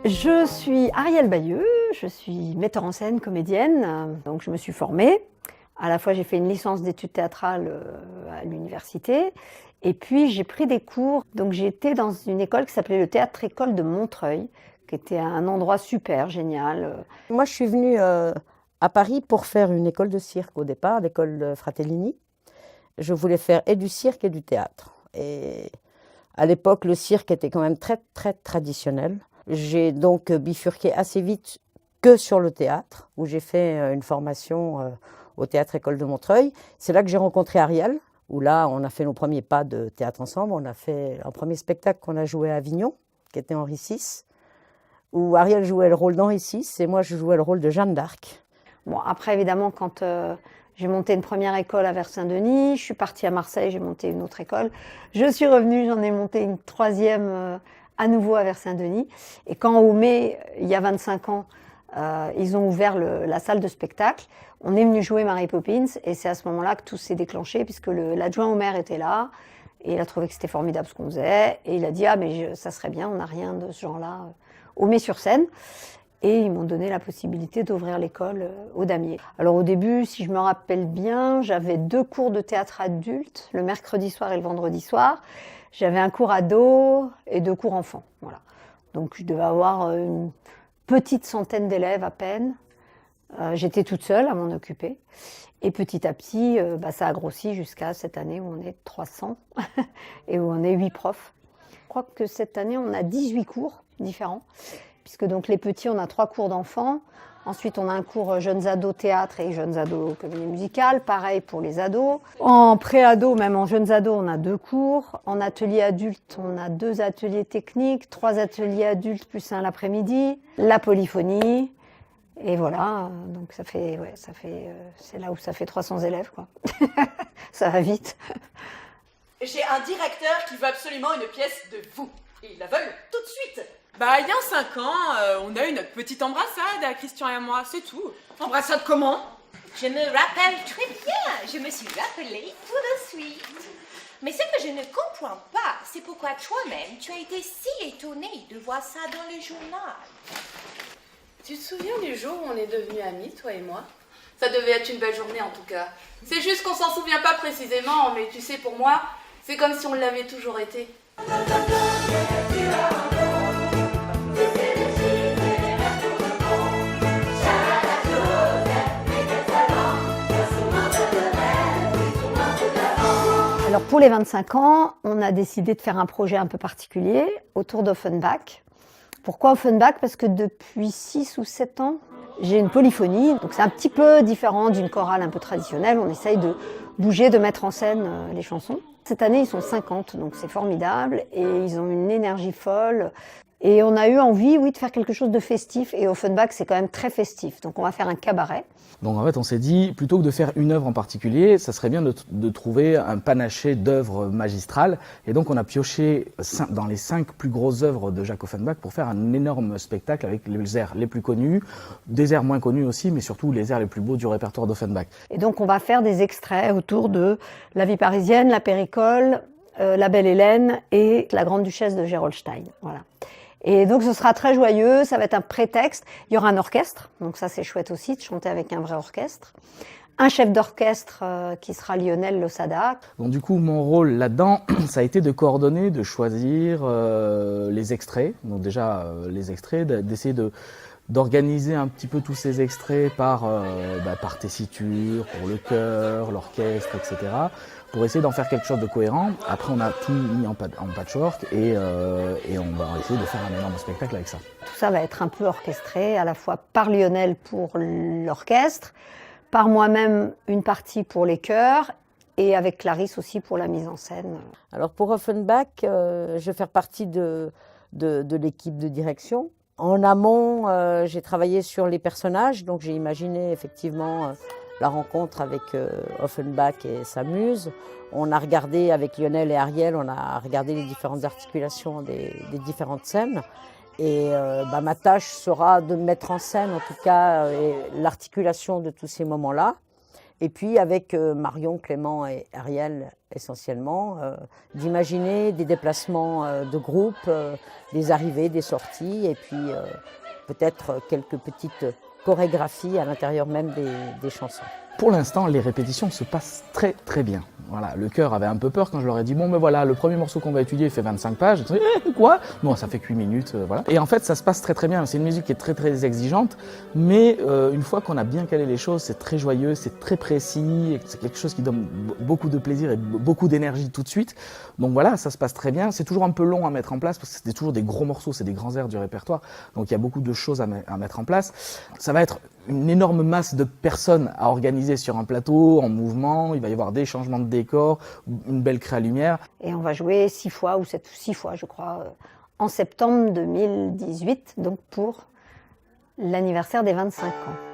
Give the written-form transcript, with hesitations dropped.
Je suis Arielle Bayeux, je suis metteur en scène, comédienne, donc je me suis formée. À la fois, j'ai fait une licence d'études théâtrales à l'université, et puis j'ai pris des cours. Donc j'ai été dans une école qui s'appelait le Théâtre École de Montreuil, qui était un endroit super, génial. Moi, je suis venue à Paris pour faire une école de cirque au départ, l'école Fratellini. Je voulais faire et du cirque et du théâtre. Et à l'époque, le cirque était quand même très, très traditionnel. J'ai donc bifurqué assez vite que sur le théâtre, où j'ai fait une formation au Théâtre École de Montreuil. C'est là que j'ai rencontré Arielle, où là, on a fait nos premiers pas de théâtre ensemble. On a fait un premier spectacle qu'on a joué à Avignon, qui était Henri VI, où Arielle jouait le rôle d'Henri VI et moi, je jouais le rôle de Jeanne d'Arc. Bon, après, évidemment, quand j'ai monté une première école à Vers-Saint-Denis, je suis partie à Marseille, j'ai monté une autre école. Je suis revenue, j'en ai monté une troisième à nouveau à Vers-Saint-Denis. Et quand au mai, il y a 25 ans, ils ont ouvert la salle de spectacle, on est venu jouer Mary Poppins et c'est à ce moment-là que tout s'est déclenché puisque l'adjoint au maire était là et il a trouvé que c'était formidable ce qu'on faisait et il a dit « Ah mais ça serait bien, on n'a rien de ce genre-là au Mai-sur-Seine ». Et ils m'ont donné la possibilité d'ouvrir l'école au Damier. Alors au début, si je me rappelle bien, j'avais 2 cours de théâtre adulte, le mercredi soir et le vendredi soir. J'avais un cours ado et 2 cours enfants. Voilà. Donc je devais avoir une petite centaine d'élèves à peine. J'étais toute seule à m'en occuper. Et petit à petit, ça a grossi jusqu'à cette année où on est 300 et où on est 8 profs. Je crois que cette année, on a 18 cours différents. Puisque donc les petits, on a 3 cours d'enfants. Ensuite, on a un cours jeunes ados théâtre et jeunes ados comédie musicale. Pareil pour les ados. En pré-ado, même en jeunes ados, on a 2 cours. En atelier adulte, on a 2 ateliers techniques, 3 ateliers adultes plus un l'après-midi. La polyphonie. Et voilà, donc ça fait, c'est là où ça fait 300 élèves, quoi. Ça va vite. J'ai un directeur qui veut absolument une pièce de vous. Et ils la veulent tout de suite. Bah, il y a 5 ans, on a eu notre petite embrassade à Christian et à moi, c'est tout. Embrassade comment? Je me rappelle très bien. Je me suis rappelée tout de suite. Mais ce que je ne comprends pas, c'est pourquoi toi-même, tu as été si étonnée de voir ça dans le journal. Tu te souviens du jour où on est devenus amis, toi et moi? Ça devait être une belle journée en tout cas. C'est juste qu'on s'en souvient pas précisément, mais tu sais, pour moi, c'est comme si on l'avait toujours été. Alors pour les 25 ans, on a décidé de faire un projet un peu particulier autour d'Offenbach. Pourquoi Offenbach? Parce que depuis 6 ou 7 ans, j'ai une polyphonie. Donc c'est un petit peu différent d'une chorale un peu traditionnelle. On essaye de bouger, de mettre en scène les chansons. Cette année, ils sont 50, donc c'est formidable. Et ils ont une énergie folle. Et on a eu envie, oui, de faire quelque chose de festif. Et Offenbach, c'est quand même très festif. Donc on va faire un cabaret. Donc en fait, on s'est dit, plutôt que de faire une œuvre en particulier, ça serait bien de trouver un panaché d'œuvres magistrales. Et donc on a pioché dans les 5 plus grosses œuvres de Jacques Offenbach pour faire un énorme spectacle avec les airs les plus connus, des airs moins connus aussi, mais surtout les airs les plus beaux du répertoire d'Offenbach. Et donc on va faire des extraits autour de La vie parisienne, La Péricole, La belle Hélène et La grande duchesse de Gerolstein. Voilà. Et donc ce sera très joyeux, ça va être un prétexte. Il y aura un orchestre, donc ça c'est chouette aussi de chanter avec un vrai orchestre. Un chef d'orchestre qui sera Lionel Losada. Donc du coup, mon rôle là-dedans, ça a été de coordonner, de choisir les extraits. Donc déjà les extraits, d'essayer d'organiser un petit peu tous ces extraits par tessiture, pour le chœur, l'orchestre, etc., pour essayer d'en faire quelque chose de cohérent. Après, on a tout mis en patchwork et on va essayer de faire un énorme spectacle avec ça. Tout ça va être un peu orchestré, à la fois par Lionel pour l'orchestre, par moi-même une partie pour les chœurs et avec Clarisse aussi pour la mise en scène. Alors pour Offenbach, je vais faire partie de l'équipe de direction. En amont, j'ai travaillé sur les personnages, donc j'ai imaginé effectivement la rencontre avec Offenbach et sa muse. On a regardé avec Lionel et Arielle, on a regardé les différentes articulations des différentes scènes. Et ma tâche sera de mettre en scène, en tout cas, l'articulation de tous ces moments-là. Et puis avec Marion, Clément et Ariel essentiellement, d'imaginer des déplacements de groupe, des arrivées, des sorties, et puis peut-être quelques petites chorégraphies à l'intérieur même des chansons. Pour l'instant, les répétitions se passent très très bien. Voilà, le chœur avait un peu peur quand je leur ai dit bon, mais voilà, le premier morceau qu'on va étudier fait 25 pages. Ils ont dit quoi? Non, ça fait que 8 minutes, voilà. Et en fait, ça se passe très très bien. C'est une musique qui est très très exigeante, mais une fois qu'on a bien calé les choses, c'est très joyeux, c'est très précis, c'est quelque chose qui donne beaucoup de plaisir et beaucoup d'énergie tout de suite. Donc voilà, ça se passe très bien. C'est toujours un peu long à mettre en place parce que c'est toujours des gros morceaux, c'est des grands airs du répertoire. Donc il y a beaucoup de choses à mettre en place. Ça va être une énorme masse de personnes à organiser sur un plateau, en mouvement. Il va y avoir des changements de décor, une belle cré à lumière. Et on va jouer 6 fois, ou 6 fois, je crois, en septembre 2018, donc pour l'anniversaire des 25 ans.